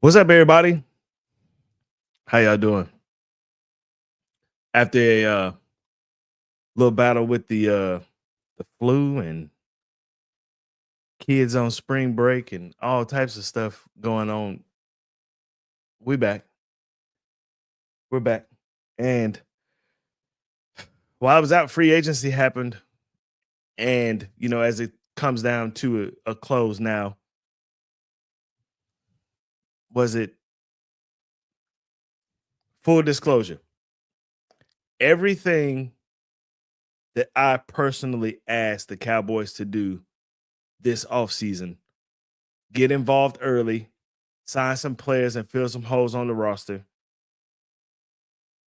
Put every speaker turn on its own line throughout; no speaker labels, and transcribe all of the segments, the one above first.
What's up, everybody? How y'all doing? After a little battle with the flu and kids on spring break and all types of stuff going on, we back. We're back. And while I was out, free agency happened, and as it comes down to a close now, was it full disclosure? Everything that I personally asked the Cowboys to do this offseason, get involved early, sign some players and fill some holes on the roster,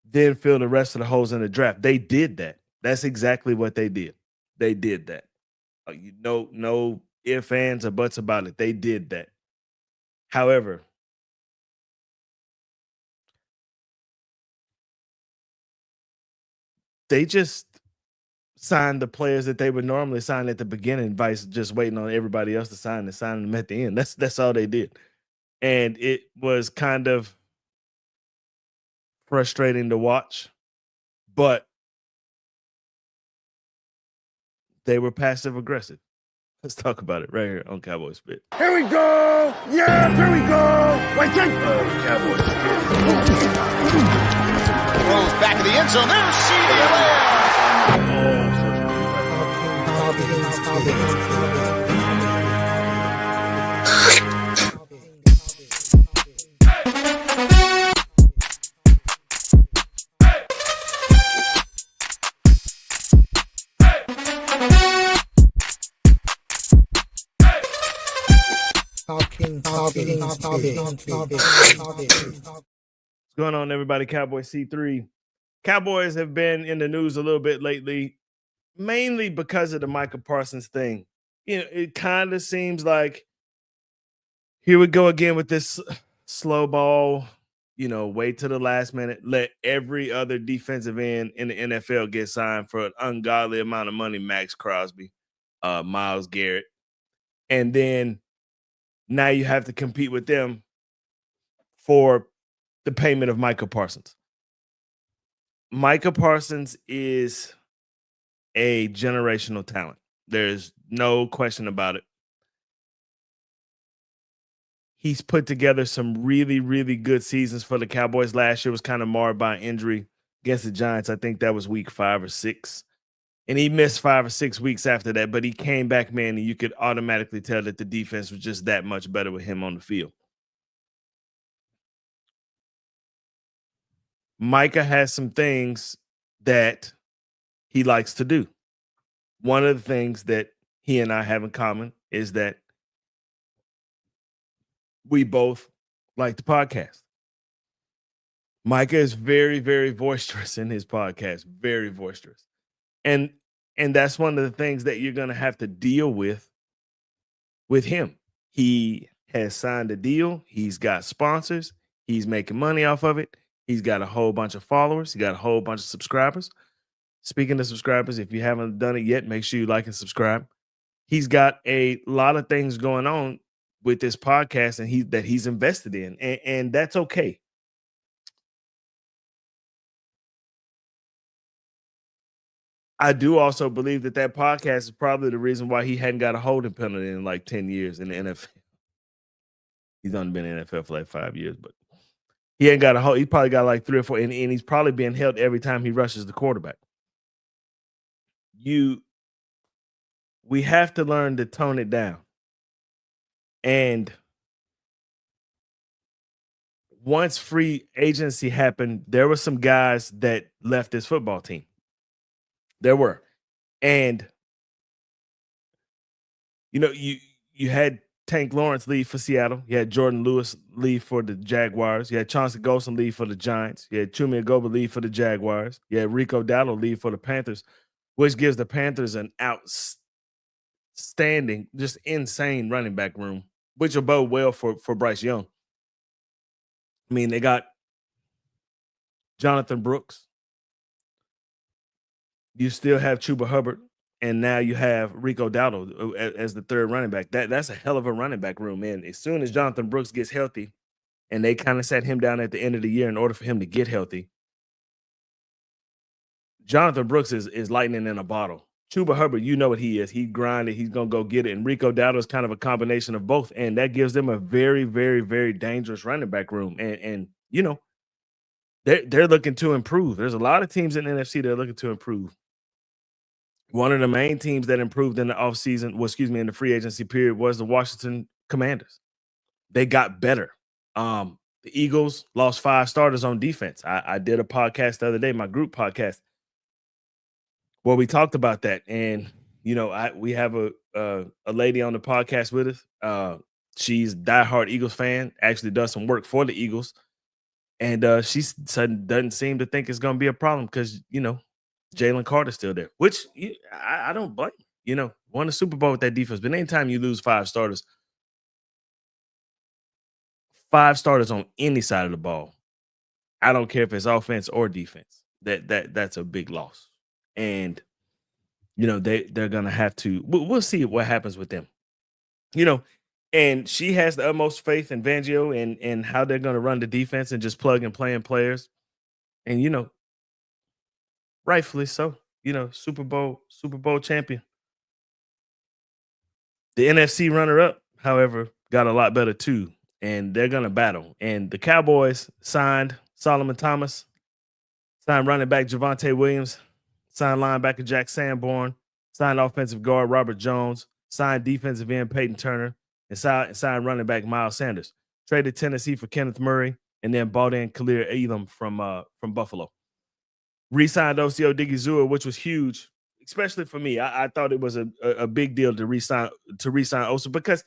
then fill the rest of the holes in the draft. They did that. That's exactly what they did. They did that. No ifs, ands, or buts about it. They did that. However, they just signed the players that they would normally sign at the beginning, vice just waiting on everybody else to sign and signing them at the end. That's all they did. And it was kind of frustrating to watch, but they were passive aggressive. Let's talk about it right here on Cowboys Spit.
Here we go! Yeah, here we go! Wait, take
Cowboys
Throws back of the end zone. There's CeeDee
What's going on, everybody? Cowboy C3. Cowboys have been in the news a little bit lately, mainly because of the Micah Parsons thing. It kind of seems like here we go again with this slow ball, wait to the last minute, let every other defensive end in the NFL get signed for an ungodly amount of money, Max Crosby, Myles Garrett. And then now you have to compete with them for the payment of Micah Parsons. Micah Parsons is a generational talent. There's no question about it. He's put together some really, really good seasons for the Cowboys. Last year was kind of marred by injury against the Giants. I think that was week 5 or 6. And he missed 5 or 6 weeks after that, but he came back, man, and you could automatically tell that the defense was just that much better with him on the field. Micah has some things that he likes to do. One of the things that he and I have in common is that we both like the podcast. Micah is very, very boisterous in his podcast, very boisterous. And that's one of the things that you're going to have to deal with him. He has signed a deal. He's got sponsors. He's making money off of it. He's got a whole bunch of followers. He got a whole bunch of subscribers. Speaking of subscribers, if you haven't done it yet, make sure you like and subscribe. He's got a lot of things going on with this podcast and he's invested in, and that's okay. I do also believe that podcast is probably the reason why he hadn't got a holding penalty in like 10 years in the NFL. He's only been in the NFL for like 5 years, but he ain't got a hold. He probably got like 3 or 4, and he's probably being held every time he rushes the quarterback. We have to learn to tone it down. And once free agency happened, there were some guys that left this football team. There were. And you had Tank Lawrence leave for Seattle. You had Jordan Lewis leave for the Jaguars. You had Chauncey Golson leave for the Giants. You had Chuma Egoba leave for the Jaguars. You had Rico Dowdle leave for the Panthers, which gives the Panthers an outstanding, just insane running back room, which will bode well for Bryce Young. I mean, they got Jonathan Brooks. You still have Chuba Hubbard, and now you have Rico Dowdle as the third running back. That's a hell of a running back room, man. As soon as Jonathan Brooks gets healthy, and they kind of sat him down at the end of the year in order for him to get healthy. Jonathan Brooks is lightning in a bottle. Chuba Hubbard, you know what he is. He grinded. He's gonna go get it. And Rico Dowdle is kind of a combination of both, and that gives them a very, very, very dangerous running back room. And you know they're looking to improve. There's a lot of teams in the NFC that are looking to improve. One of the main teams that improved in the offseason, well, excuse me, in the free agency period was the Washington Commanders. They got better. The Eagles lost 5 starters on defense. I did a podcast the other day, my group podcast, where we talked about that. And we have a lady on the podcast with us. She's a diehard Eagles fan, actually does some work for the Eagles. And she said doesn't seem to think it's going to be a problem because, Jalen Carter's still there, which I don't blame. Won the Super Bowl with that defense. But anytime you lose 5 starters on any side of the ball, I don't care if it's offense or defense, that's a big loss. And they're gonna have to. We'll see what happens with them. And she has the utmost faith in Fangio and how they're gonna run the defense and just plug and play in players. And rightfully so. Super Bowl champion. The NFC runner-up, however, got a lot better too, and they're gonna battle. And the Cowboys signed Solomon Thomas, signed running back Javonte Williams, signed linebacker Jack Sanborn, signed offensive guard Robert Jones, signed defensive end Peyton Turner, and signed running back Miles Sanders. Traded Tennessee for Kenneth Murray, and then bought in Khalil Elam from Buffalo. Re-signed Oseo Odigizua, which was huge, especially for me. I thought it was a big deal to re-sign Osa because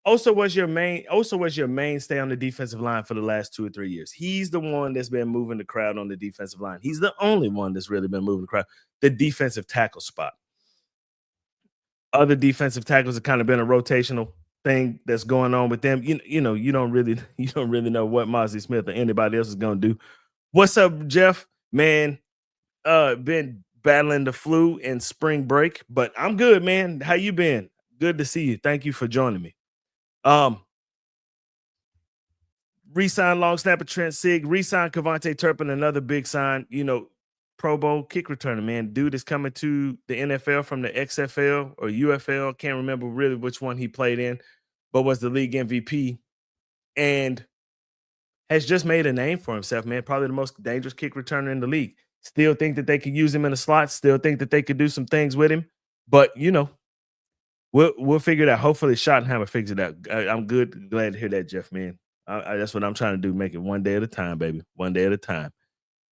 Osa was your mainstay on the defensive line for the last 2 or 3 years. He's the one that's been moving the crowd on the defensive line. He's the only one that's really been moving the crowd. The defensive tackle spot. Other defensive tackles have kind of been a rotational thing that's going on with them. You don't really know what Mozzie Smith or anybody else is gonna do. What's up, Jeff? Man, been battling the flu and spring break, but I'm good, man. How you been? Good to see you. Thank you for joining me. Re-sign long snapper Trent Sig, re-sign Cavante Turpin, another big sign, Pro Bowl kick returner, man. Dude is coming to the NFL from the XFL or UFL. Can't remember really which one he played in, but was the league MVP and has just made a name for himself, man. Probably the most dangerous kick returner in the league. Still think that they could use him in the slot. Still think that they could do some things with him. But, we'll figure it out. Hopefully Schottenheimer figures it out. I'm good. Glad to hear that, Jeff, man. That's what I'm trying to do. Make it one day at a time, baby. One day at a time.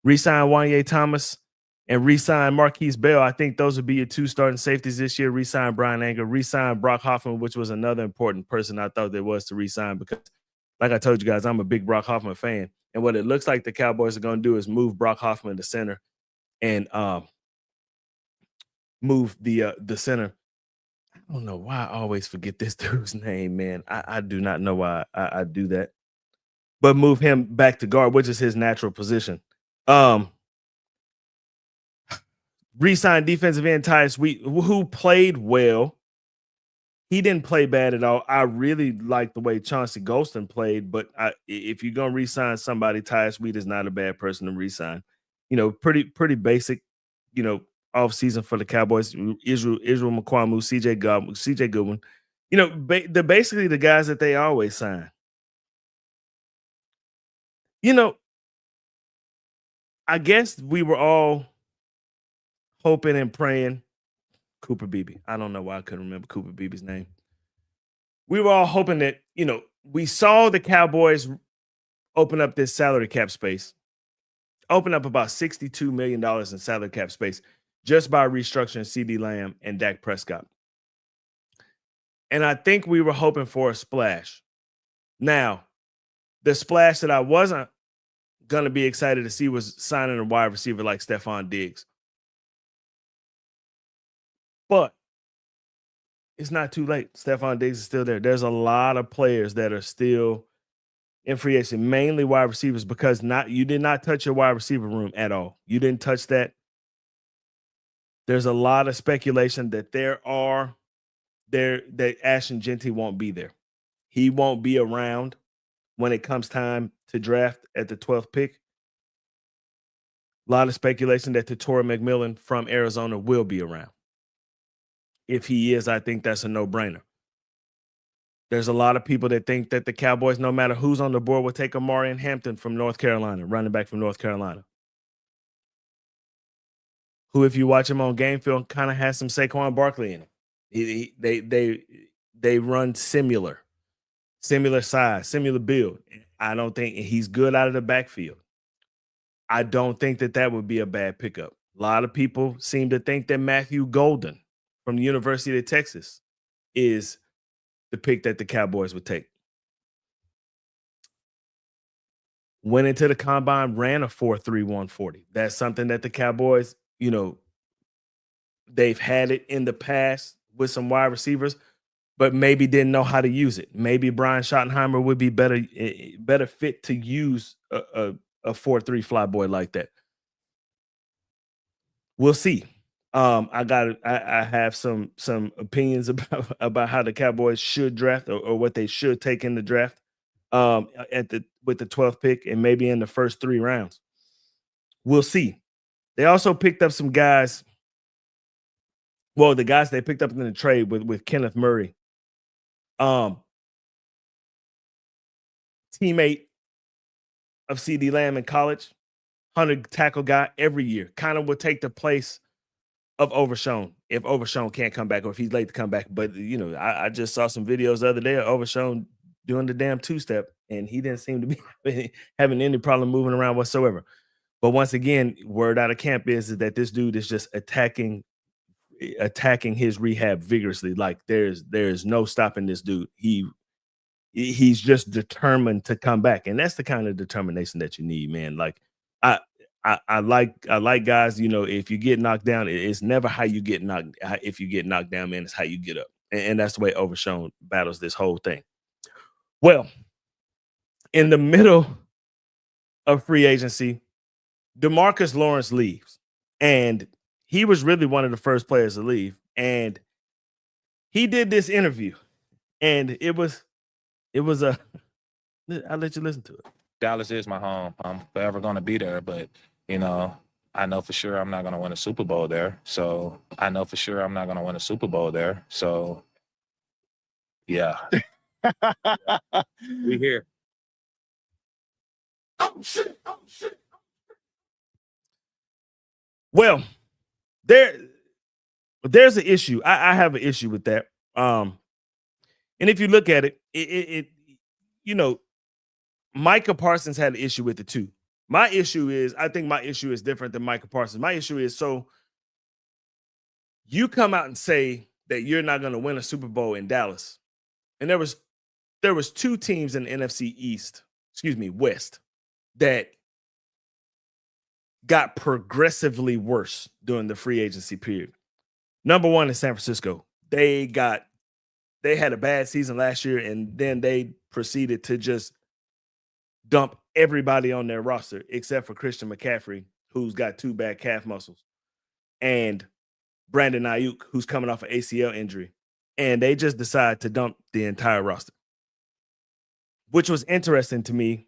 Re-sign Wanye Thomas and re-sign Marquise Bell. I think those would be your 2 starting safeties this year. Re-sign Brian Anger. Re-sign Brock Hoffman, which was another important person I thought there was to re-sign because, like I told you guys, I'm a big Brock Hoffman fan. And what it looks like the Cowboys are going to do is move Brock Hoffman to center and move the center. I don't know why I always forget this dude's name, man. I do not know why I do that. But move him back to guard, which is his natural position. Re-signed defensive end Tyus Wheat, who played well. He didn't play bad at all. I really like the way Chauncey Golston played, but if you're gonna re-sign somebody, Tyus Wheat is not a bad person to re-sign. Pretty basic, off season for the Cowboys. Israel McQuamu, CJ Goodwin. They're basically the guys that they always sign. I guess we were all hoping and praying. Cooper Beebe. I don't know why I couldn't remember Cooper Beebe's name. We were all hoping that, we saw the Cowboys open up this salary cap space, open up about $62 million in salary cap space just by restructuring CeeDee Lamb and Dak Prescott. And I think we were hoping for a splash. Now, the splash that I wasn't going to be excited to see was signing a wide receiver like Stephon Diggs. But it's not too late. Stephon Diggs is still there. There's a lot of players that are still in free agency, mainly wide receivers, because you did not touch your wide receiver room at all. You didn't touch that. There's a lot of speculation that that Ashton Genty won't be there. He won't be around. when it comes time to draft at the 12th pick. A lot of speculation that Torrey McMillan from Arizona will be around. If he is, I think that's a no-brainer. There's a lot of people that think that the Cowboys, no matter who's on the board, will take Amari Hampton from North Carolina, running back from North Carolina, who, if you watch him on game film, kind of has some Saquon Barkley in him. They run similar size, similar build. I don't think he's good out of the backfield. I don't think that would be a bad pickup. A lot of people seem to think that Matthew Golden from the University of Texas is the pick that the Cowboys would take. Went into the combine, ran a 4.3 140. That's something that the Cowboys, they've had it in the past with some wide receivers, but maybe didn't know how to use it. Maybe Brian Schottenheimer would be better fit to use a 4.3 fly boy like that. We'll see. I have some opinions about how the Cowboys should draft or what they should take in the draft with the 12th pick and maybe in the first 3 rounds. We'll see. They also picked up some guys. Well, the guys they picked up in the trade with Kenneth Murray. Teammate of CeeDee Lamb in college, 100 tackle guy every year, kind of would take the place of Overshown if Overshown can't come back or if he's late to come back. But, I just saw some videos the other day of Overshown doing the damn 2-step, and he didn't seem to be having any problem moving around whatsoever. But once again, word out of camp is that this dude is just attacking his rehab vigorously. Like there's no stopping this dude. He's just determined to come back, and that's the kind of determination that you need, man. Like I like guys. If you get knocked down, it's never how you get knocked. If you get knocked down, man, it's how you get up, and that's the way Overshown battles this whole thing. Well, in the middle of free agency, DeMarcus Lawrence leaves, and he was really one of the first players to leave. And he did this interview, and it was a. I'll let you listen to it.
Dallas is my home. I'm forever going to be there, but I know for sure I'm not going to win a Super Bowl there. So yeah. We here.
Oh shit!
Well, there's an issue. I have an issue with that. And if you look at it, Micah Parsons had an issue with it too. I think my issue is different than Micah Parsons. My issue is, so you come out and say that you're not going to win a Super Bowl in Dallas. And there was 2 teams in the NFC West that got progressively worse during the free agency period. Number 1 is San Francisco. They had a bad season last year, and then they proceeded to just dump everybody on their roster except for Christian McCaffrey, who's got 2 bad calf muscles, and Brandon Ayuk, who's coming off an ACL injury. And they just decide to dump the entire roster, which was interesting to me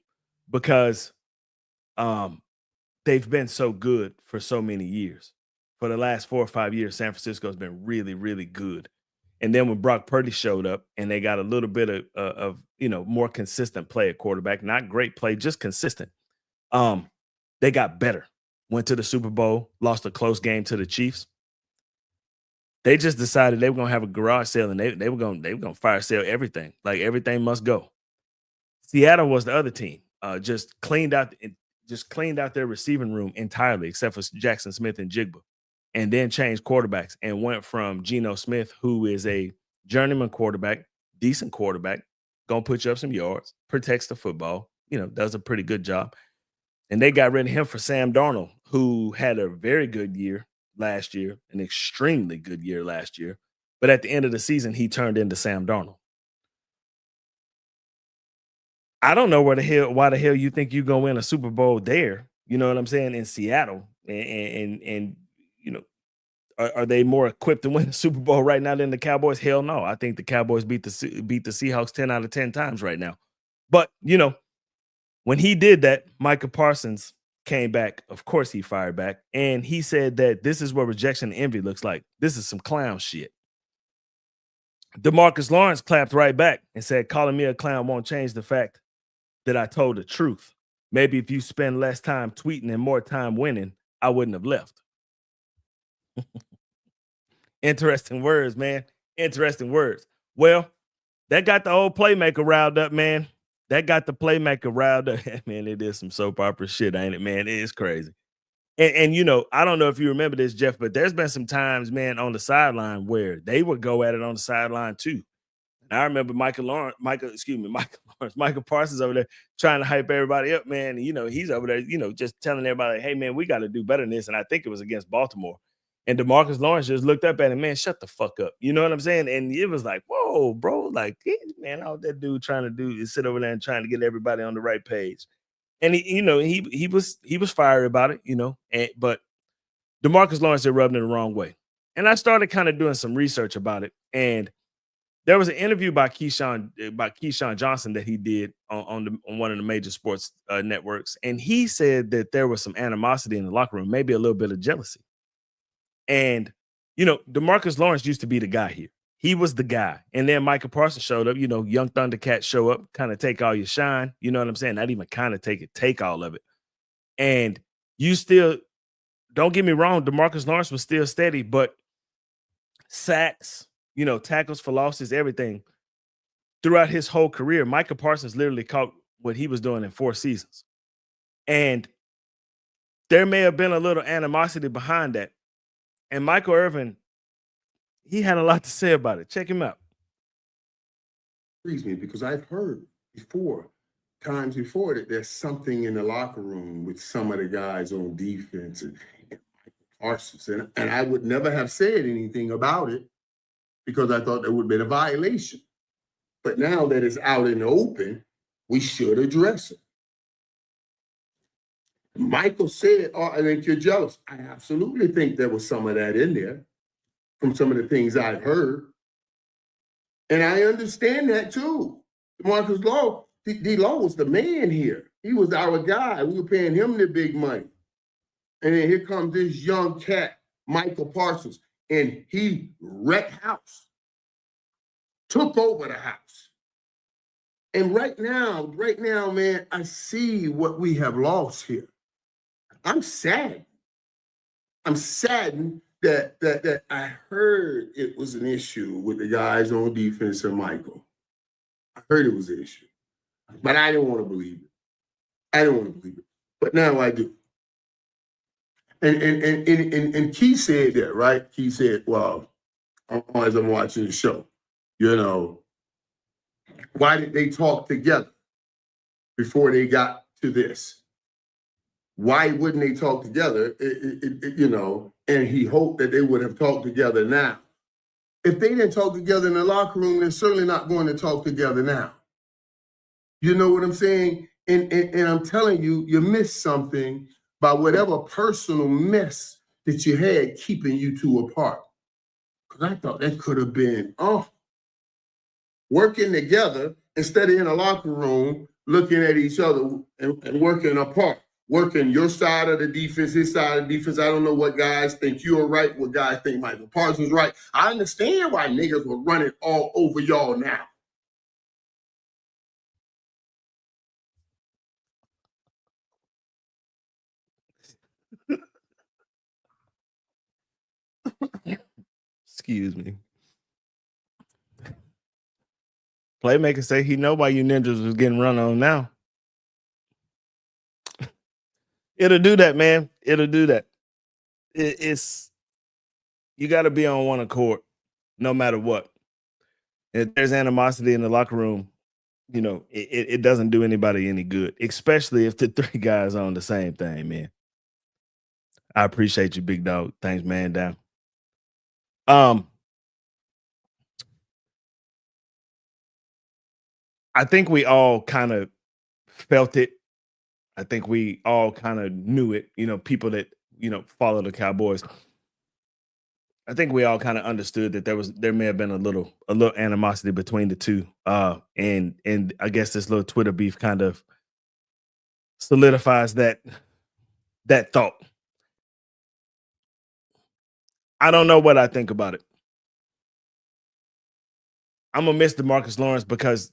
because they've been so good for so many years. For the last 4 or 5 years, San Francisco has been really, really good. And then when Brock Purdy showed up and they got a little bit of more consistent play at quarterback, not great play, just consistent. They got better. Went to the Super Bowl, lost a close game to the Chiefs. They just decided they were gonna have a garage sale and they were gonna fire sale everything. Like everything must go. Seattle was the other team. Just cleaned out their receiving room entirely, except for Jackson Smith and Jigba. And then changed quarterbacks and went from Geno Smith, who is a journeyman quarterback, decent quarterback, gonna put you up some yards, protects the football, does a pretty good job. And they got rid of him for Sam Darnold, who had a very good year last year, an extremely good year last year. But at the end of the season, he turned into Sam Darnold. I don't know why the hell you think you're gonna win a Super Bowl there. You know what I'm saying? In Seattle. And are they more equipped to win the Super Bowl right now than the Cowboys? Hell no. I think the Cowboys beat the Seahawks 10 out of 10 times right now. But, when he did that, Micah Parsons came back. Of course, he fired back. And he said that this is what rejection and envy looks like. This is some clown shit. DeMarcus Lawrence clapped right back and said, calling me a clown won't change the fact that I told the truth. Maybe if you spend less time tweeting and more time winning, I wouldn't have left. Interesting words, man. Interesting words. Well, that got the old playmaker riled up, man. That got the playmaker riled up. Man, it is some soap opera shit, ain't it, man? It is crazy. And I don't know if you remember this, Jeff, but there's been some times, man, on the sideline where they would go at it on the sideline too. And I remember Michael Parsons over there trying to hype everybody up, man. And, he's over there, just telling everybody, hey, man, we got to do better than this. And I think it was against Baltimore. And DeMarcus Lawrence just looked up at him, man, shut the fuck up. You know what I'm saying? And it was like, whoa, bro, like, man, all that dude trying to do is sit over there and trying to get everybody on the right page. And he was fiery about it, but DeMarcus Lawrence, it rubbed him the wrong way. And I started kind of doing some research about it. And there was an interview by Keyshawn Johnson that he did on one of the major sports networks. And he said that there was some animosity in the locker room, maybe a little bit of jealousy. And, DeMarcus Lawrence used to be the guy here. He was the guy. And then Micah Parsons showed up, young Thundercats show up, kind of take all your shine. You know what I'm saying? Not even kind of take all of it. And you still, don't get me wrong, DeMarcus Lawrence was still steady, but sacks, tackles for losses, everything. Throughout his whole career, Micah Parsons literally caught what he was doing in 4 seasons. And there may have been a little animosity behind that. And Michael Irvin, he had a lot to say about it. Check him out.
Me because I've heard times before, that there's something in the locker room with some of the guys on defense and Parsons. And I would never have said anything about it because I thought there would have been a violation. But now that it's out in the open, we should address it. Michael said, I think you're jealous. I absolutely think there was some of that in there from some of the things I've heard. And I understand that too. Marcus Law, D-Law was the man here. He was our guy. We were paying him the big money. And then here comes this young cat, Michael Parsons, and he wrecked house, took over the house. And right now, man, I see what we have lost here. I'm sad. I'm saddened that I heard it was an issue with the guys on defense and Michael. I heard it was an issue, but I didn't want to believe it. But now I do. And Key said that, right? Key said, well, as I'm watching the show, why did they talk together before they got to this? Why wouldn't they talk together? And he hoped that they would have talked together now. If they didn't talk together in the locker room, they're certainly not going to talk together now. You know what I'm saying? And I'm telling you, you missed something by whatever personal mess that you had keeping you two apart. Because I thought that could have been, working together instead of in a locker room looking at each other and working apart. Working your side of the defense, his side of the defense. I don't know what guys think you're right, what guys think Michael Parsons right. I understand why niggas were running all over y'all now.
Excuse me. Playmaker say he know why you ninjas was getting run on now. It'll do that, man. It'll do that. It's you got to be on one accord, no matter what. If there's animosity in the locker room, it doesn't do anybody any good, especially if the 3 guys are on the same thing, man. I appreciate you, big dog. Thanks, man. Down. I think we all kind of felt it. I think we all kind of knew it, people that, follow the Cowboys. I think we all kind of understood that there may have been a little animosity between the two. And I guess this little Twitter beef kind of solidifies that thought. I don't know what I think about it. I'm gonna miss DeMarcus Lawrence because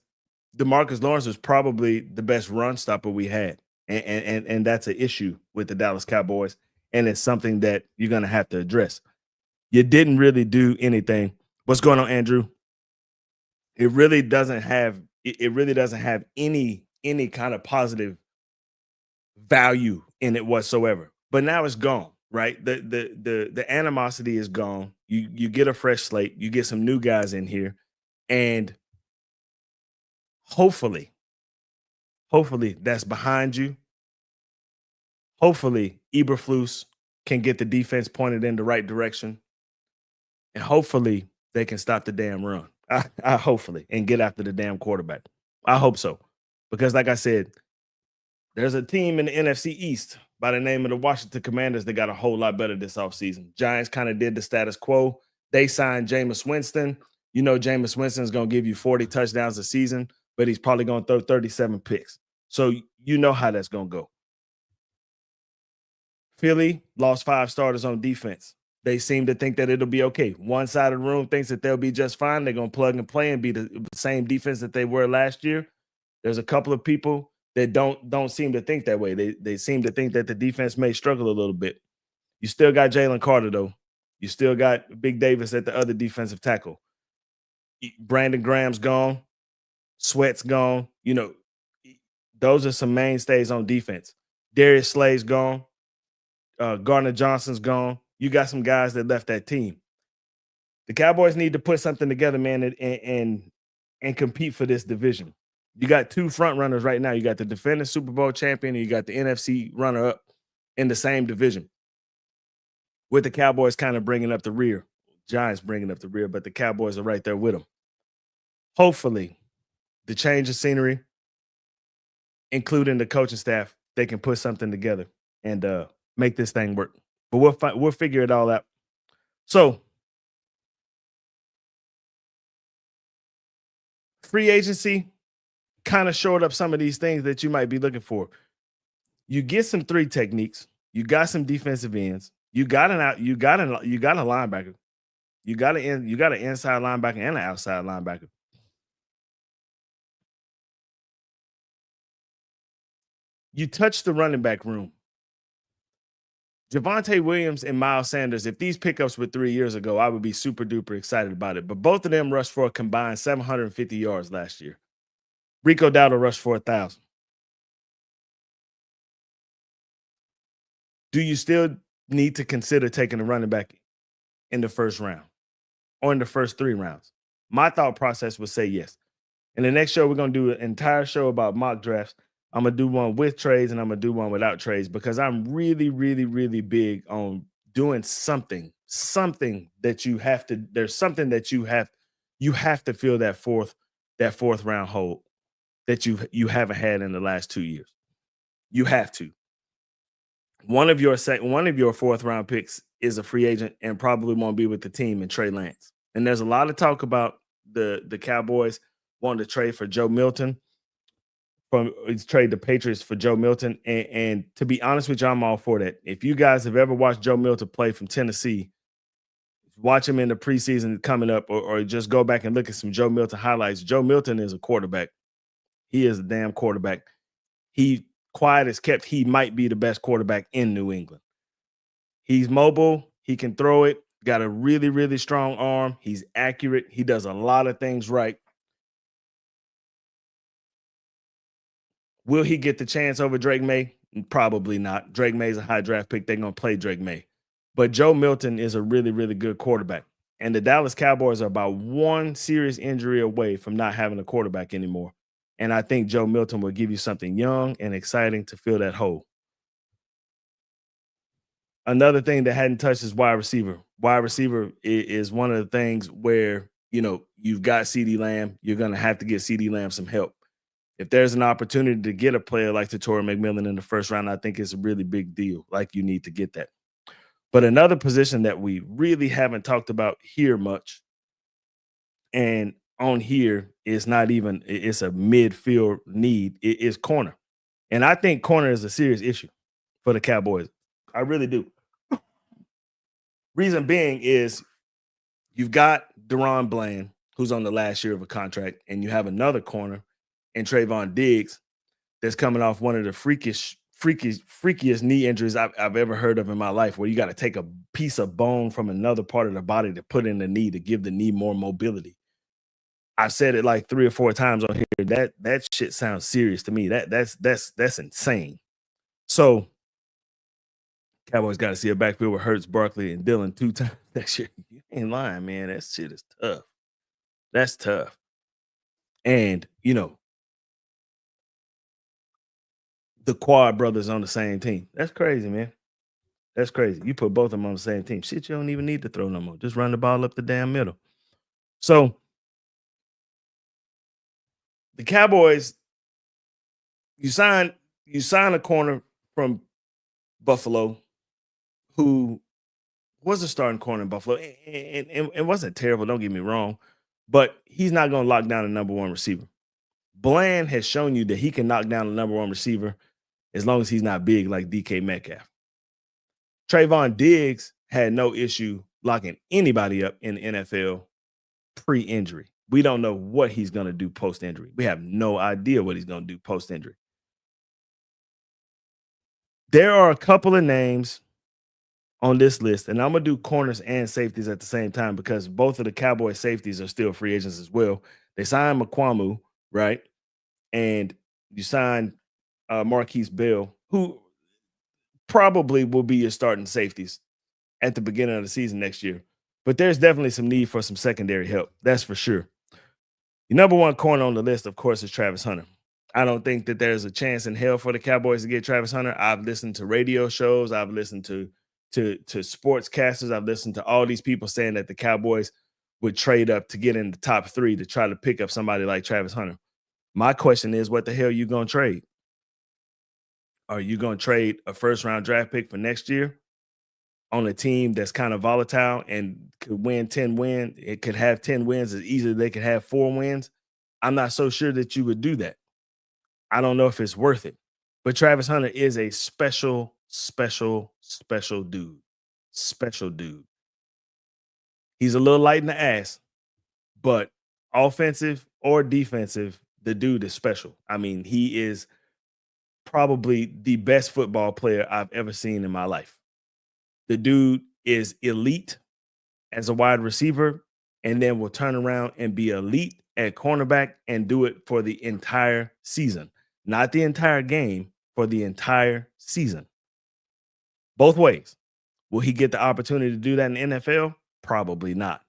DeMarcus Lawrence was probably the best run stopper we had. And that's an issue with the Dallas Cowboys. And it's something that you're gonna have to address. You didn't really do anything. What's going on, Andrew? It really doesn't have any kind of positive value in it whatsoever. But now it's gone, right? The animosity is gone. You get a fresh slate, you get some new guys in here, and hopefully that's behind you. Hopefully Eberflus can get the defense pointed in the right direction. And hopefully they can stop the damn run. I hopefully and get after the damn quarterback. I hope so. Because like I said, there's a team in the NFC East by the name of the Washington Commanders that got a whole lot better this offseason. Giants kind of did the status quo. They signed Jameis Winston. You know Jameis Winston is going to give you 40 touchdowns a season, but he's probably going to throw 37 picks. So you know how that's going to go. Philly lost 5 starters on defense. They seem to think that it'll be okay. One side of the room thinks that they'll be just fine. They're going to plug and play and be the same defense that they were last year. There's a couple of people that don't seem to think that way. They seem to think that the defense may struggle a little bit. You still got Jalen Carter, though. You still got Big Davis at the other defensive tackle. Brandon Graham's gone. Sweat's gone. You know, those are some mainstays on defense. Darius Slay's gone. Gardner Johnson's gone. You got some guys that left that team. The Cowboys need to put something together, man, and compete for this division. You got 2 front runners right now. You got the defending Super Bowl champion, and you got the NFC runner-up in the same division. With the Cowboys kind of bringing up the rear. Giants bringing up the rear, but the Cowboys are right there with them. Hopefully, the change of scenery, including the coaching staff, they can put something together and make this thing work. But we'll figure it all out. So, free agency kind of showed up some of these things that you might be looking for. You get some 3 techniques. You got some defensive ends. You got a linebacker. You got an inside linebacker and an outside linebacker. You touch the running back room. Javonte Williams and Miles Sanders, if these pickups were 3 years ago, I would be super duper excited about it. But both of them rushed for a combined 750 yards last year. Rico Dowdle rushed for 1,000. Do you still need to consider taking a running back in the first round or in the first 3 rounds? My thought process would say yes. In the next show, we're going to do an entire show about mock drafts. I'm going to do one with trades and I'm going to do one without trades because I'm really, really, really big on doing something that you have to, there's something that you have to fill that fourth round hole that you haven't had in the last 2 years. You have to. One of your 4th round picks is a free agent and probably won't be with the team in Trey Lance. And there's a lot of talk about the Cowboys wanting to trade for Joe Milton. Trade the Patriots for Joe Milton. And to be honest with you, I'm all for that. If you guys have ever watched Joe Milton play from Tennessee, watch him in the preseason coming up or just go back and look at some Joe Milton highlights. Joe Milton is a quarterback. He is a damn quarterback. He, quiet as kept, he might be the best quarterback in New England. He's mobile. He can throw it. Got a really, really strong arm. He's accurate. He does a lot of things right. Will he get the chance over Drake May? Probably not. Drake May's a high draft pick. They're going to play Drake May. But Joe Milton is a really, really good quarterback. And the Dallas Cowboys are about 1 serious injury away from not having a quarterback anymore. And I think Joe Milton will give you something young and exciting to fill that hole. Another thing that hadn't touched is wide receiver. Wide receiver is one of the things where, you know, you've got CeeDee Lamb. You're going to have to get CeeDee Lamb some help. If there's an opportunity to get a player like Torrey McMillan in the first round, I think it's a really big deal. Like, you need to get that. But another position that we really haven't talked about here much, and on here is not even it's a midfield need, it is corner. And I think corner is a serious issue for the Cowboys. I really do. Reason being is you've got Deron Bland, who's on the last year of a contract, and you have another corner in Trayvon Diggs that's coming off one of the freakiest knee injuries I've ever heard of in my life, where you got to take a piece of bone from another part of the body to put in the knee to give the knee more mobility. I've said it like 3 or 4 times on here. That shit sounds serious to me. That's insane. So Cowboys got to see a backfield with Hurts, Barkley, and Dillon 2 times next year. You ain't lying, man. That shit is tough. That's tough. And, the Quad brothers on the same team. That's crazy, man. That's crazy. You put both of them on the same team. Shit, you don't even need to throw no more. Just run the ball up the damn middle. So the Cowboys, you sign a corner from Buffalo who was a starting corner in Buffalo and wasn't terrible, don't get me wrong, but he's not going to lock down the number one receiver. Bland has shown you that he can knock down the number one receiver as long as he's not big like DK Metcalf. Trayvon Diggs had no issue locking anybody up in the NFL pre-injury. We don't know what he's going to do post-injury. We have no idea what he's going to do post-injury. There are a couple of names on this list, and I'm going to do corners and safeties at the same time because both of the Cowboy safeties are still free agents as well. They signed McQuamu, right? And you signed Marquise Bell, who probably will be your starting safeties at the beginning of the season next year. But there's definitely some need for some secondary help. That's for sure. The number one corner on the list, of course, is Travis Hunter. I don't think that there's a chance in hell for the Cowboys to get Travis Hunter. I've listened to radio shows. I've listened to sportscasters. I've listened to all these people saying that the Cowboys would trade up to get in the top 3 to try to pick up somebody like Travis Hunter. My question is, what the hell are you going to trade? Are you going to trade a first-round draft pick for next year on a team that's kind of volatile and could win 10 wins? It could have 10 wins as easily as they could have 4 wins. I'm not so sure that you would do that. I don't know if it's worth it. But Travis Hunter is a special dude. Special dude. He's a little light in the ass, but offensive or defensive, the dude is special. I mean, he is probably the best football player I've ever seen in my life. The dude is elite as a wide receiver and then will turn around and be elite at cornerback and do it for the entire season. Not the entire game, for the entire season. Both ways. Will he get the opportunity to do that in the NFL? Probably not.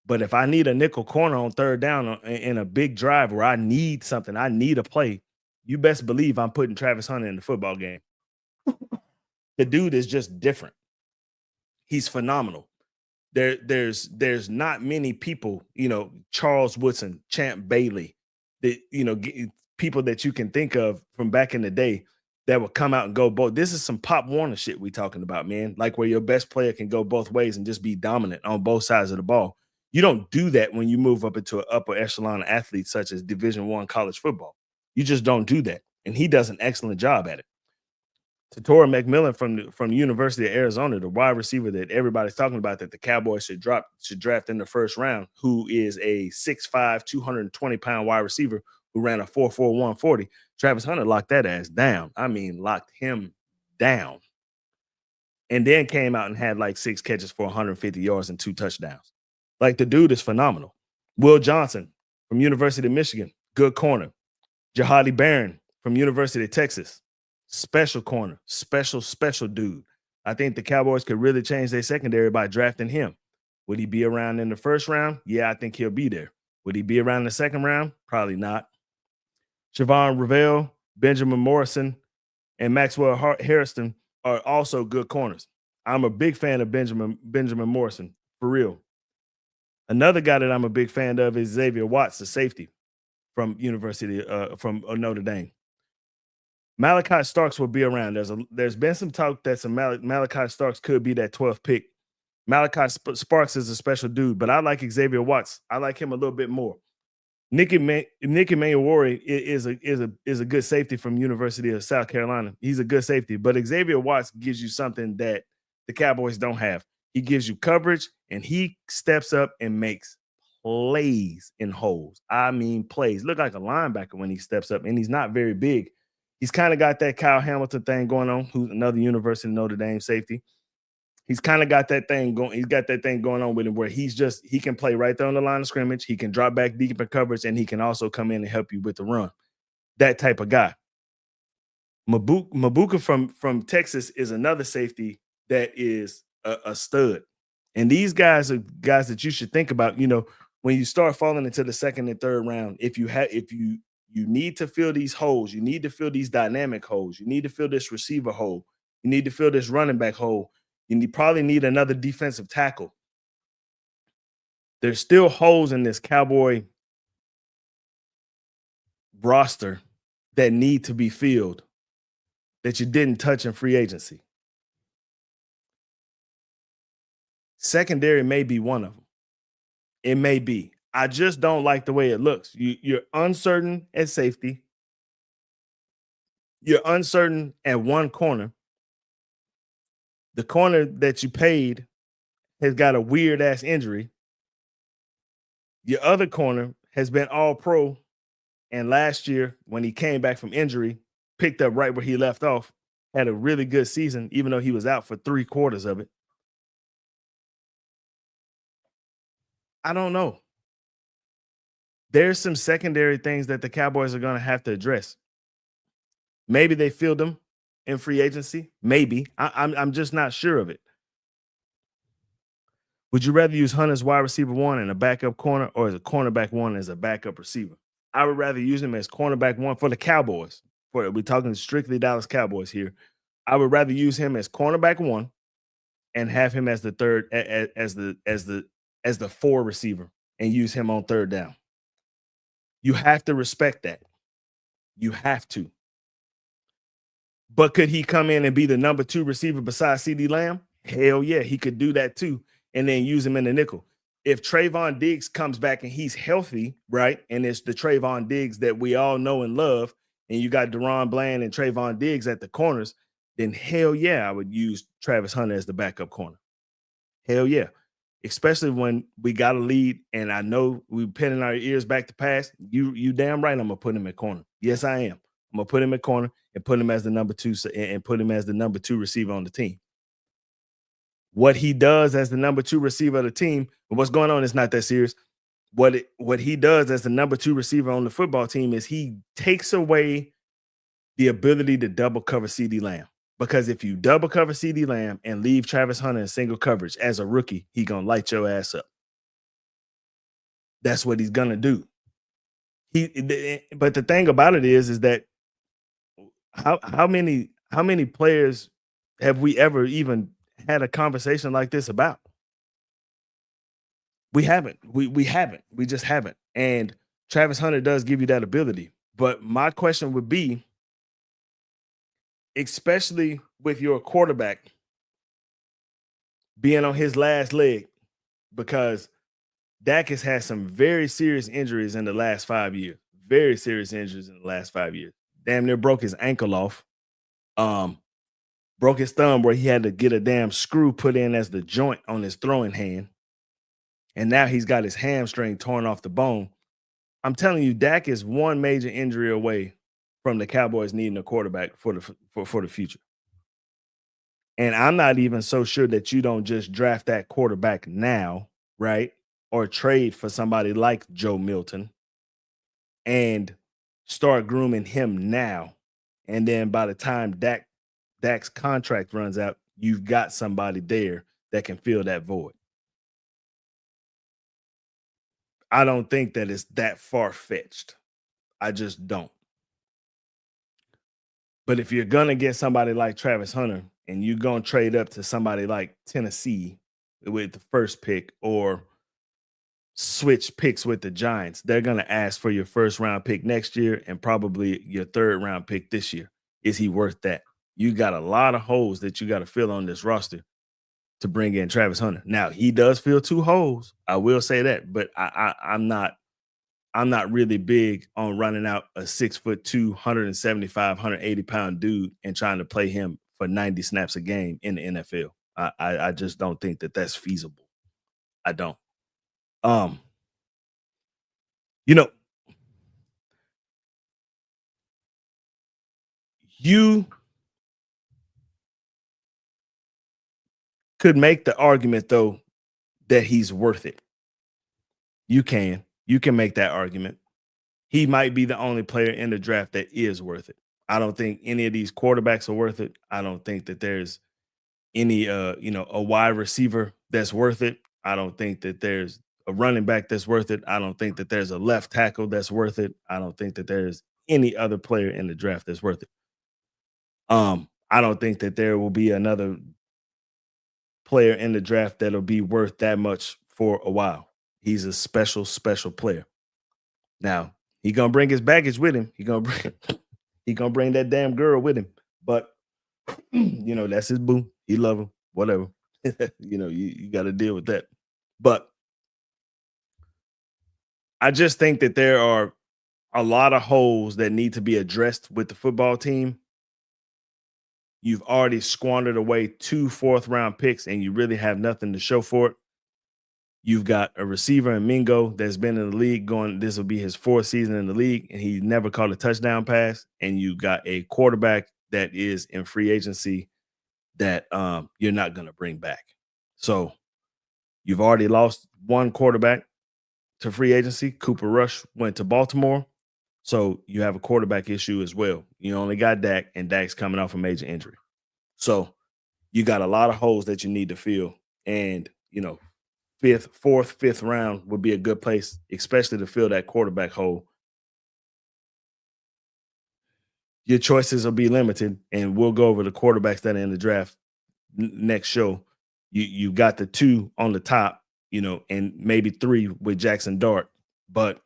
But if I need a nickel corner on third down in a big drive where I need something, I need a play, you best believe I'm putting Travis Hunter in the football game. The dude is just different. He's phenomenal. There's not many people, Charles Woodson, Champ Bailey, that, people that you can think of from back in the day that would come out and go both. This is some Pop Warner shit we talking about, man. Like where your best player can go both ways and just be dominant on both sides of the ball. You don't do that when you move up into an upper echelon athlete such as Division I college football. You just don't do that. And he does an excellent job at it. Tatora McMillan from the University of Arizona, the wide receiver that everybody's talking about that the Cowboys should draft in the first round, who is a 6'5", 220-pound wide receiver who ran a 4.4 140. Travis Hunter locked that ass down. I mean, locked him down. And then came out and had like 6 catches for 150 yards and 2 touchdowns. Like, the dude is phenomenal. Will Johnson from University of Michigan, good corner. Jahadi Barron from University of Texas, special corner, special dude. I think the Cowboys could really change their secondary by drafting him. Would he be around in the first round? Yeah, I think he'll be there. Would he be around in the second round? Probably not. Siobhan Ravel, Benjamin Morrison, and Maxwell Harrison are also good corners. I'm a big fan of Benjamin Morrison, for real. Another guy that I'm a big fan of is Xavier Watts, the safety from Notre Dame. Malachi Starks will be around. There's been some talk that some Malachi Starks could be that 12th pick. Malachi Sparks is a special dude, but I like Xavier Watts. I like him a little bit more. Nicky Mangiore is a good safety from University of South Carolina. He's a good safety, but Xavier Watts gives you something that the Cowboys don't have. He gives you coverage, and he steps up and makes plays in holes. I mean plays. Look like a linebacker when he steps up, and he's not very big. He's kind of got that Kyle Hamilton thing going on, who's another University of Notre Dame safety. He's kind of got that thing going. He's got that thing going on with him where he can play right there on the line of scrimmage. He can drop back deep in coverage, and he can also come in and help you with the run. That type of guy. Mabuka from Texas is another safety that is a stud. And these guys are guys that you should think about. You know, when you start falling into the second and third round, if you need to fill these holes, you need to fill these dynamic holes, you need to fill this receiver hole, you need to fill this running back hole. You probably need another defensive tackle. There's still holes in this Cowboy roster that need to be filled that you didn't touch in free agency. Secondary may be one of them. It may be. I just don't like the way it looks. You're uncertain at safety. You're uncertain at one corner. The corner that you paid has got a weird ass injury. Your other corner has been all pro. And last year, when he came back from injury, picked up right where he left off, had a really good season, even though he was out for 3/4 of it. I don't know. There's some secondary things that the Cowboys are going to have to address. Maybe they filled them in free agency. Maybe. I'm just not sure of it. Would you rather use Hunt as wide receiver 1 and a backup corner, or as a cornerback 1 as a backup receiver? I would rather use him as cornerback 1 for the Cowboys. We're talking strictly Dallas Cowboys here. I would rather use him as cornerback 1 and have him as the third, as the 4 receiver, and use him on third down. You have to respect that. You have to. But could he come in and be the number 2 receiver besides CeeDee Lamb? Hell yeah, he could do that too, and then use him in the nickel. If Trayvon Diggs comes back and he's healthy, right, and it's the Trayvon Diggs that we all know and love, and you got Deron Bland and Trayvon Diggs at the corners, then hell yeah, I would use Travis Hunter as the backup corner. Hell yeah. Especially when we got a lead, and I know we're pinning our ears back to pass. You damn right I'm going to put him at corner. Yes, I am. I'm going to put him at corner and put him as the number 2 and put him as the number 2 receiver on the team. What he does as the number 2 receiver of the team, and what's going on is not that serious. What he does as the number 2 receiver on the football team is he takes away the ability to double cover CeeDee Lamb. Because if you double cover CeeDee Lamb and leave Travis Hunter in single coverage as a rookie, he's going to light your ass up. That's what he's going to do. But the thing about it is that how many players have we ever even had a conversation like this about? We haven't. We haven't. We just haven't. And Travis Hunter does give you that ability. But my question would be, especially with your quarterback being on his last leg, because Dak has had some very serious injuries in the last 5 years. Very serious injuries in the last 5 years. Damn near broke his ankle off. Broke his thumb where he had to get a damn screw put in as the joint on his throwing hand. And now he's got his hamstring torn off the bone. I'm telling you, Dak is one major injury away from the Cowboys needing a quarterback for the future. And I'm not even so sure that you don't just draft that quarterback now, right? Or trade for somebody like Joe Milton and start grooming him now. And then by the time Dak's contract runs out, you've got somebody there that can fill that void. I don't think that it's that far-fetched. I just don't. But if you're going to get somebody like Travis Hunter and you're going to trade up to somebody like Tennessee with the first pick, or switch picks with the Giants, they're going to ask for your first-round pick next year and probably your third-round pick this year. is he worth that? You got a lot of holes that you got to fill on this roster to bring in Travis Hunter. Now, he does fill 2 holes. I will say that, but I'm not really big on running out a 6'2", 175, 180-pound dude and trying to play him for 90 snaps a game in the NFL. I just don't think that that's feasible. I don't. You know, you could make the argument though that he's worth it. You can make that argument. He might be the only player in the draft that is worth it. I don't think any of these quarterbacks are worth it. I don't think that there's any a wide receiver that's worth it. I don't think that there's a running back that's worth it. I don't think that there's a left tackle that's worth it. I don't think that there's any other player in the draft that's worth it. I don't think that there will be another player in the draft that'll be worth that much for a while. He's a special, special player. Now, he gonna bring his baggage with him. He gonna bring that damn girl with him. But that's his boo. He love him, whatever. You got to deal with that. But I just think that there are a lot of holes that need to be addressed with the football team. You've already squandered away 2 4th-round picks, and you really have nothing to show for it. You've got a receiver in Mingo that's been in the league this will be his 4th season in the league, and he never caught a touchdown pass. And you got a quarterback that is in free agency that you're not going to bring back. So you've already lost 1 quarterback to free agency. Cooper Rush went to Baltimore. So you have a quarterback issue as well. You only got Dak, and Dak's coming off a major injury. So you got a lot of holes that you need to fill. And, 4th, 5th round would be a good place, especially to fill that quarterback hole. Your choices will be limited, and we'll go over the quarterbacks that are in the draft next show. You got the 2 on the top, and maybe 3 with Jackson Dart. But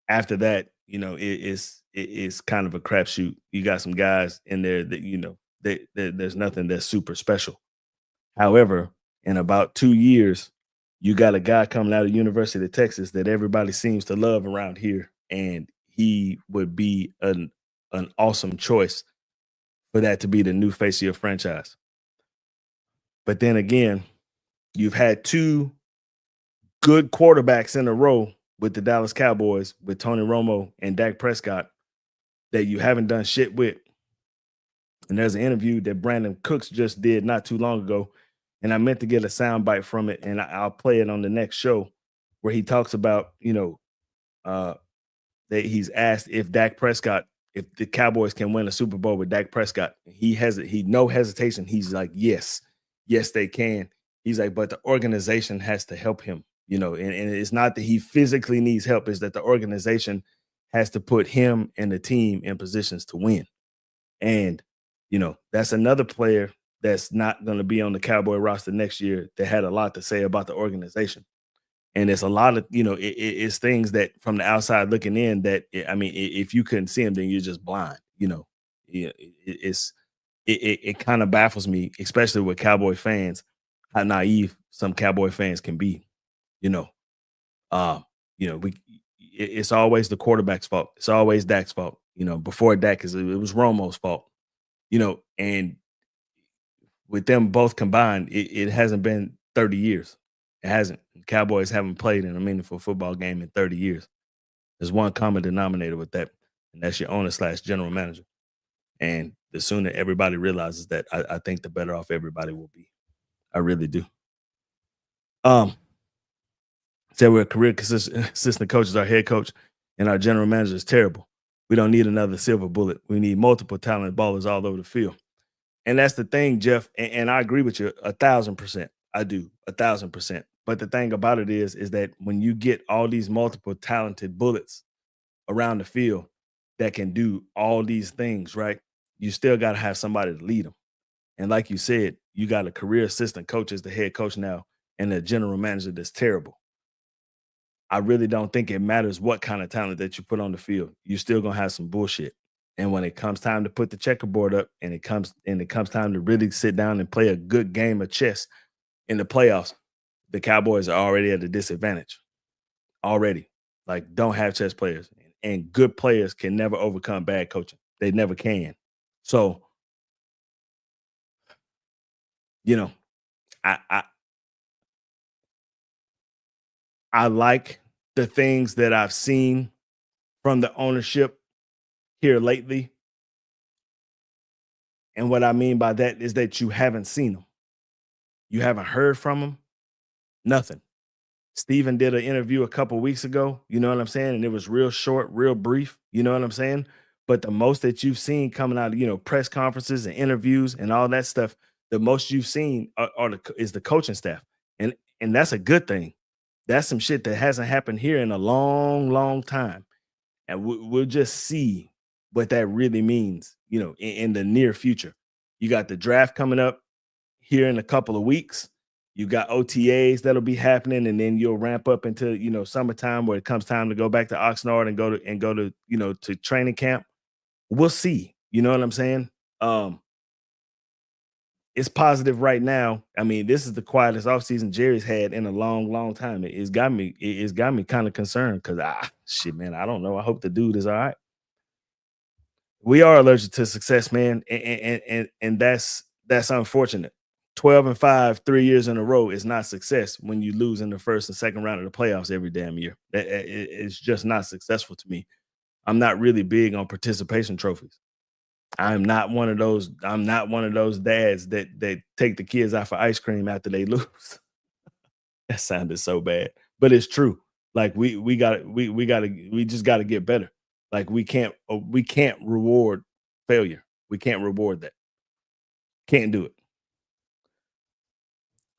after that, it's kind of a crapshoot. You got some guys in there that, there's nothing that's super special. However, in about 2 years, you got a guy coming out of University of Texas that everybody seems to love around here, and he would be an awesome choice for that to be the new face of your franchise. But then again, you've had 2 good quarterbacks in a row with the Dallas Cowboys, with Tony Romo and Dak Prescott, that you haven't done shit with. And there's an interview that Brandon Cooks just did not too long ago, and I meant to get a soundbite from it, and I'll play it on the next show, where he talks about, that he's asked if the Cowboys can win a Super Bowl with Dak Prescott. He no hesitation. He's like, yes, they can. He's like, but the organization has to help him, and it's not that he physically needs help, it's that the organization has to put him and the team in positions to win. And, that's another player that's not going to be on the Cowboy roster next year that had a lot to say about the organization. And it's a lot of, it's things that from the outside looking in that, if you couldn't see him, then you're just blind. It kind of baffles me, especially with Cowboy fans, how naive some Cowboy fans can be. It's always the quarterback's fault. It's always Dak's fault. Before Dak, it was Romo's fault. And with them both combined, it hasn't been 30 years. It hasn't. Cowboys haven't played in a meaningful football game in 30 years. There's one common denominator with that, and that's your owner / general manager. And the sooner everybody realizes that, I think the better off everybody will be. I really do. Said we're career assistant coaches, our head coach, and our general manager is terrible. We don't need another silver bullet. We need multiple talented ballers all over the field. And that's the thing, Jeff. And I agree with you 1,000%. I do 1,000%. But the thing about it is that when you get all these multiple talented bullets around the field that can do all these things, right? You still got to have somebody to lead them. And like you said, you got a career assistant coach as the head coach now and a general manager that's terrible. I really don't think it matters what kind of talent that you put on the field. You're still going to have some bullshit. And when it comes time to put the checkerboard up and it comes time to really sit down and play a good game of chess in the playoffs, the Cowboys are already at a disadvantage. Already. Like, don't have chess players. And good players can never overcome bad coaching. They never can. So, I like the things that I've seen from the ownership here lately. And what I mean by that is that you haven't seen them. You haven't heard from them. Nothing. Steven did an interview a couple weeks ago, you know what I'm saying? And it was real short, real brief, you know what I'm saying? But the most that you've seen coming out of, press conferences and interviews and all that stuff, the most you've seen is the coaching staff. And that's a good thing. That's some shit that hasn't happened here in a long, long time. And we'll just see what that really means, in the near future. You got the draft coming up here in a couple of weeks. You got OTAs that'll be happening, and then you'll ramp up into summertime where it comes time to go back to Oxnard and go to to training camp. We'll see. You know what I'm saying? It's positive right now. I mean, this is the quietest offseason Jerry's had in a long, long time. It's got me kind of concerned because shit, man, I don't know. I hope the dude is all right. We are allergic to success, man, and that's unfortunate. 12-5, 3 years in a row is not success when you lose in the first and second round of the playoffs every damn year. It's just not successful to me. I'm not really big on participation trophies. I'm not one of those dads that take the kids out for ice cream after they lose. That sounded so bad, but it's true. Like we just got to get better. Like we can't reward failure. We can't reward that. Can't do it.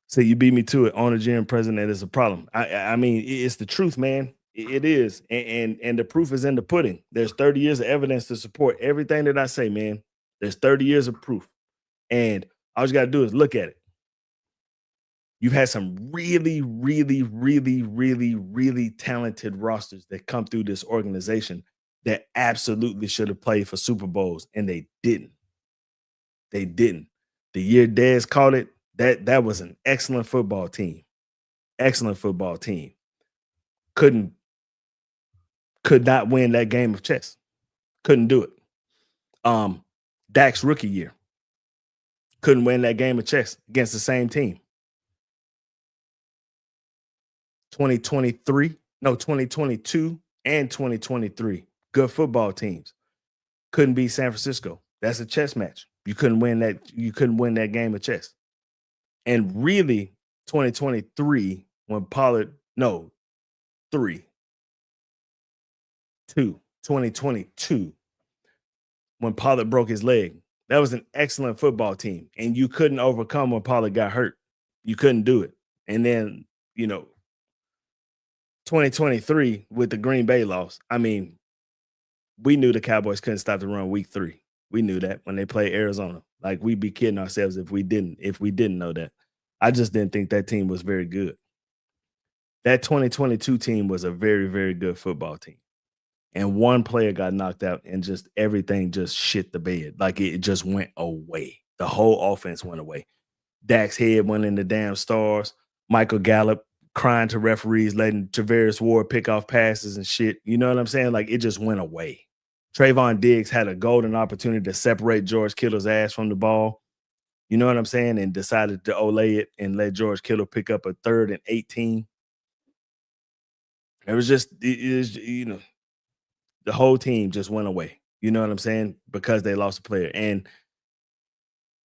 So you beat me to it. Owner, GM, president is a problem. I mean, it's the truth, man. It is, and the proof is in the pudding. There's 30 years of evidence to support everything that I say, man. There's 30 years of proof, and all you got to do is look at it. You've had some really, really, really, really, really talented rosters that come through this organization that absolutely should have played for Super Bowls, and they didn't. They didn't. The year Dez caught it, that was an excellent football team. Excellent football team. Could not win that game of chess. Couldn't do it. Dak's rookie year. Couldn't win that game of chess against the same team. 2022 and 2023. Good football teams. Couldn't beat San Francisco. That's a chess match. You couldn't win that game of chess. And really, 2023, when Pollard, 2022, when Pollard broke his leg. That was an excellent football team. And you couldn't overcome when Pollard got hurt. You couldn't do it. And then, 2023 with the Green Bay loss. I mean, we knew the Cowboys couldn't stop the run week 3. We knew that when they played Arizona. Like, we'd be kidding ourselves if we didn't know that. I just didn't think that team was very good. That 2022 team was a very, very good football team. And one player got knocked out and just everything just shit the bed. Like, it just went away. The whole offense went away. Dak's head went in the damn stars. Michael Gallup crying to referees, letting Tavares Ward pick off passes and shit. You know what I'm saying? Like, it just went away. Trayvon Diggs had a golden opportunity to separate George Kittle's ass from the ball. You know what I'm saying? And decided to olay it and let George Kittle pick up a 3rd and 18. It was just, the whole team just went away. You know what I'm saying? Because they lost a player. And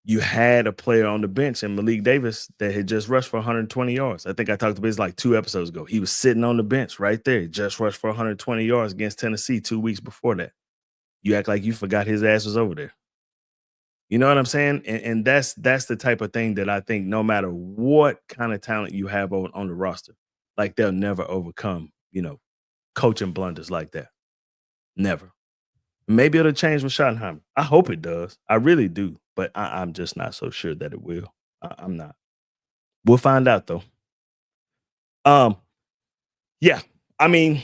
you had a player on the bench in Malik Davis that had just rushed for 120 yards. I think I talked about this like 2 episodes ago. He was sitting on the bench right there. He just rushed for 120 yards against Tennessee 2 weeks before that. You act like you forgot his ass was over there. You know what I'm saying? And that's the type of thing that I think no matter what kind of talent you have on the roster, like they'll never overcome, coaching blunders like that. Never. Maybe it'll change with Schottenheimer. I hope it does. I really do. But I'm just not so sure that it will. I'm not. We'll find out, though. Yeah. I mean,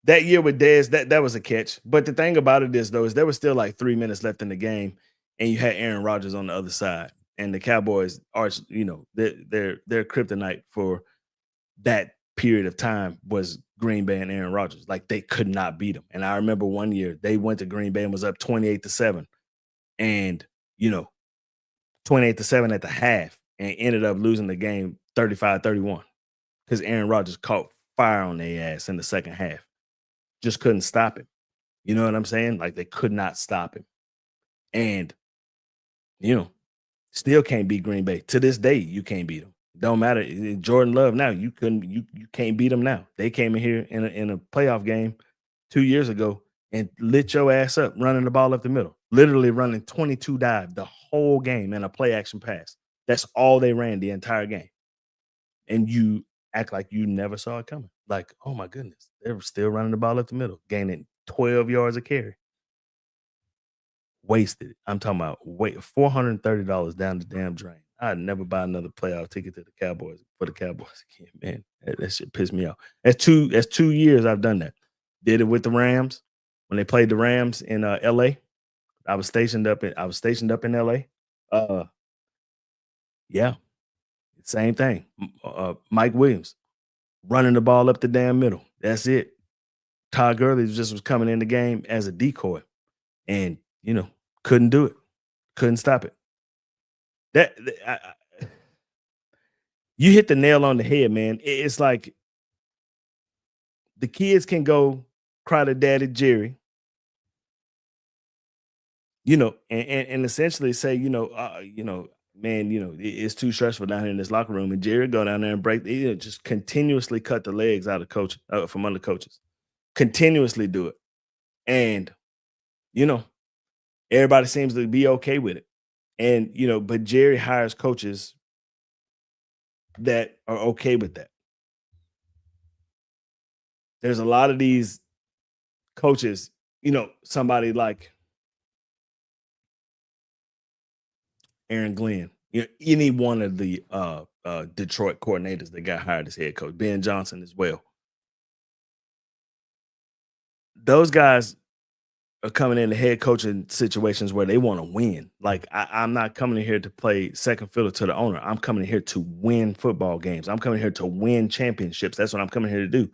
that year with Dez, that was a catch. But the thing about it is, though, is there was still like 3 minutes left in the game, and you had Aaron Rodgers on the other side. And the Cowboys are, their kryptonite for that period of time was Green Bay and Aaron Rodgers. Like, they could not beat them. And I remember one year they went to Green Bay and was up 28-7. And, 28-7 at the half and ended up losing the game 35-31 because Aaron Rodgers caught fire on their ass in the second half. Just couldn't stop him. You know what I'm saying? Like, they could not stop him. And, still can't beat Green Bay. To this day, you can't beat them. Don't matter. Jordan Love now, you can't beat them now. They came in here in a playoff game 2 years ago and lit your ass up running the ball up the middle. Literally running 22 dive the whole game in a play action pass. That's all they ran the entire game. And you act like you never saw it coming. Like, oh my goodness, they're still running the ball up the middle, gaining 12 yards a carry. Wasted. I'm talking about $430 down the damn drain. I'd never buy another playoff ticket to the Cowboys for the Cowboys again, man. That shit pissed me off. That's 2 years I've done that. Did it with the Rams when they played the Rams in LA. I was stationed up in LA. Yeah, same thing. Mike Williams running the ball up the damn middle. That's it. Todd Gurley just was coming in the game as a decoy, and couldn't do it. Couldn't stop it. You hit the nail on the head, man. It's like the kids can go cry to Daddy Jerry, and essentially say, man, it's too stressful down here in this locker room. And Jerry go down there and break, just continuously cut the legs out of coach from under coaches, continuously do it, and everybody seems to be okay with it, and but Jerry hires coaches that are okay with that. There's a lot of these coaches, somebody like Aaron Glenn, any one of the Detroit coordinators that got hired as head coach, Ben Johnson as well. Those guys are coming into head coaching situations where they want to win. Like, I'm not coming in here to play second fiddle to the owner. I'm coming in here to win football games. I'm coming here to win championships. That's what I'm coming here to do.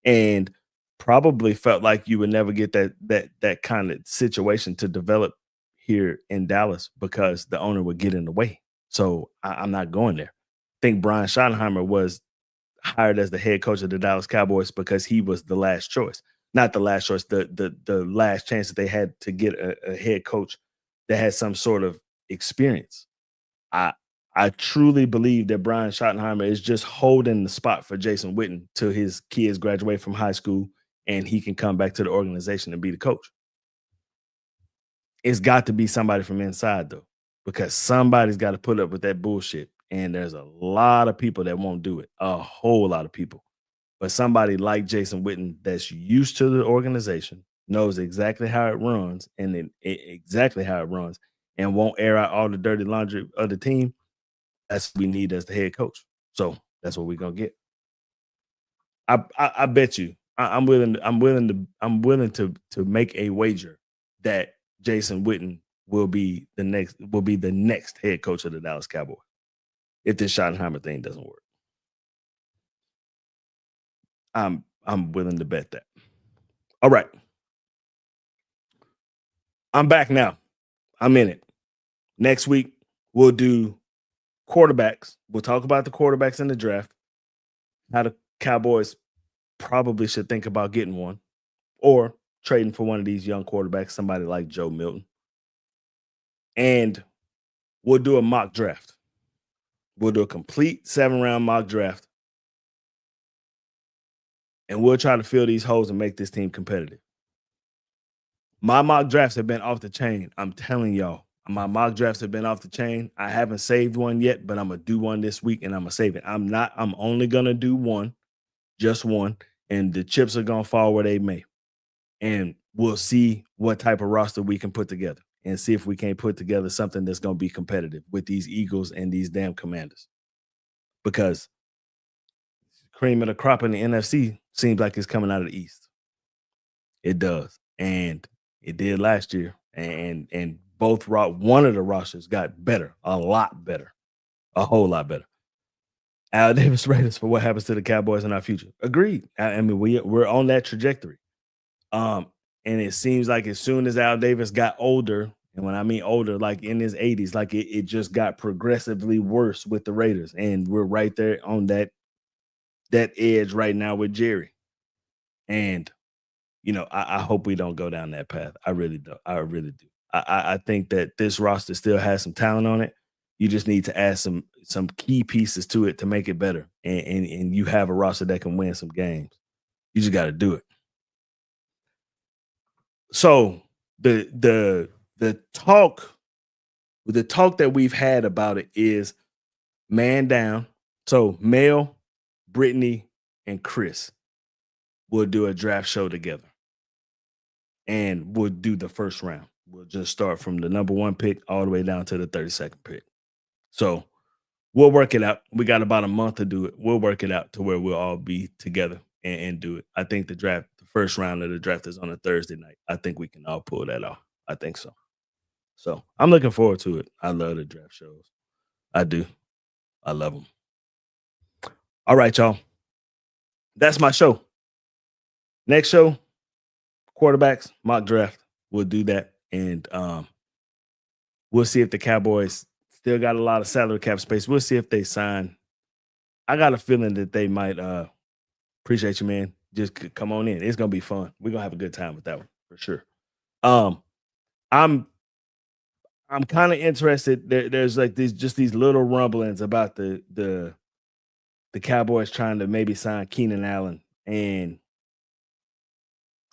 And probably felt like you would never get that kind of situation to develop here in Dallas because the owner would get in the way. So I'm not going there. I think Brian Schottenheimer was hired as the head coach of the Dallas Cowboys because he was the last choice. Not the last choice, the last chance that they had to get a head coach that had some sort of experience. I truly believe that Brian Schottenheimer is just holding the spot for Jason Witten till his kids graduate from high school and he can come back to the organization and be the coach. It's got to be somebody from inside, though, because somebody's got to put up with that bullshit. And there's a lot of people that won't do it, a whole lot of people. But somebody like Jason Witten that's used to the organization, knows exactly how it runs and exactly how it runs and won't air out all the dirty laundry of the team. That's what we need as the head coach. So that's what we're gonna get. I bet you. I'm willing to make a wager that Jason Witten will be the next head coach of the Dallas Cowboys if this Schottenheimer thing doesn't work. I'm willing to bet that. All right. I'm back now. I'm in it. Next week, we'll do quarterbacks. We'll talk about the quarterbacks in the draft, how the Cowboys probably should think about getting one or trading for one of these young quarterbacks, somebody like Joe Milton. And we'll do a mock draft. We'll do a complete 7-round mock draft. And we'll try to fill these holes and make this team competitive. My mock drafts have been off the chain. I'm telling y'all, my mock drafts have been off the chain. I haven't saved one yet, but I'm going to do one this week and I'm going to save it. I'm only going to do one, just one, and the chips are going to fall where they may. And we'll see what type of roster we can put together and see if we can't put together something that's going to be competitive with these Eagles and these damn Commanders. Because cream of the crop in the NFC seems like it's coming out of the East. It does. And it did last year. And one of the rosters got better, a lot better, a whole lot better. Al Davis Raiders for what happens to the Cowboys in our future. Agreed. I mean, we're on that trajectory. And it seems like as soon as Al Davis got older, and when I mean older, like in his 80s, like it just got progressively worse with the Raiders. And we're right there on that edge right now with Jerry. And I hope we don't go down that path. I really do. I really do. I think that this roster still has some talent on it. You just need to add some key pieces to it to make it better. And you have a roster that can win some games. You just got to do it. So the talk that we've had about it is man down. So Mel, Brittany, and Chris will do a draft show together. And we'll do the first round. We'll just start from the number 1 pick all the way down to the 32nd pick. So we'll work it out. We got about a month to do it. We'll work it out to where we'll all be together and do it. I think the first round of the draft is on a Thursday night. I think we can all pull that off. I think so. So I'm looking forward to it. I love the draft shows. I do. I love them. All right, y'all. That's my show. Next show, quarterbacks, mock draft. We'll do that. And we'll see if the Cowboys still got a lot of salary cap space. We'll see if they sign. I got a feeling that they might appreciate you, man. Just come on in. It's gonna be fun. We're gonna have a good time with that one for sure. I'm kind of interested. There's like these little rumblings about the Cowboys trying to maybe sign Keenan Allen, and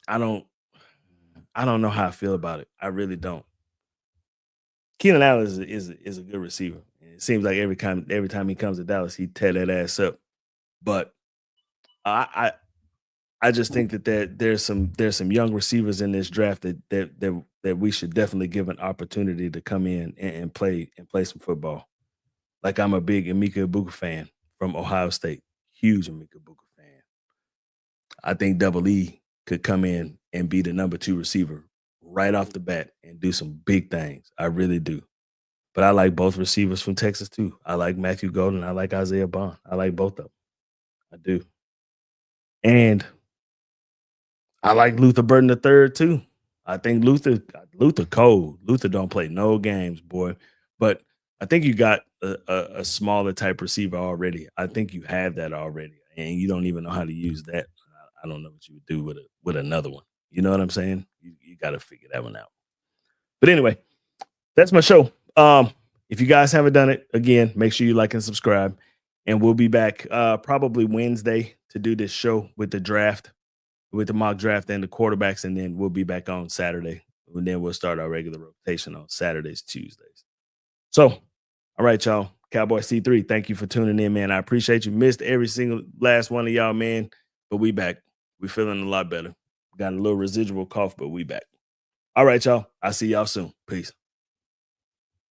I don't know how I feel about it. I really don't. Keenan Allen is a good receiver. It seems like every time he comes to Dallas, he tear that ass up. But I just think that there's some young receivers in this draft that we should definitely give an opportunity to come in and play some football. Like I'm a big Emeka Egbuka fan from Ohio State, huge Emeka Egbuka fan. I think Double E could come in and be the number 2 receiver right off the bat and do some big things. I really do. But I like both receivers from Texas too. I like Matthew Golden. I like Isaiah Bond. I like both of them. I do. And I like Luther Burden III too. I think Luther cold. Luther don't play no games, boy. But I think you got a smaller type receiver already. I think you have that already, and you don't even know how to use that. I don't know what you would do with another one. You know what I'm saying? You got to figure that one out. But anyway, that's my show. If you guys haven't done it, again, make sure you like and subscribe. And we'll be back probably Wednesday to do this show with the draft, with the mock draft and the quarterbacks. And then we'll be back on Saturday. And then we'll start our regular rotation on Saturdays, Tuesdays. So, all right, y'all. Cowboy C3, thank you for tuning in, man. I appreciate you. Missed every single last one of y'all, man. But we back. We feeling a lot better. Got a little residual cough, but we back. All right, y'all. I'll see y'all soon. Peace.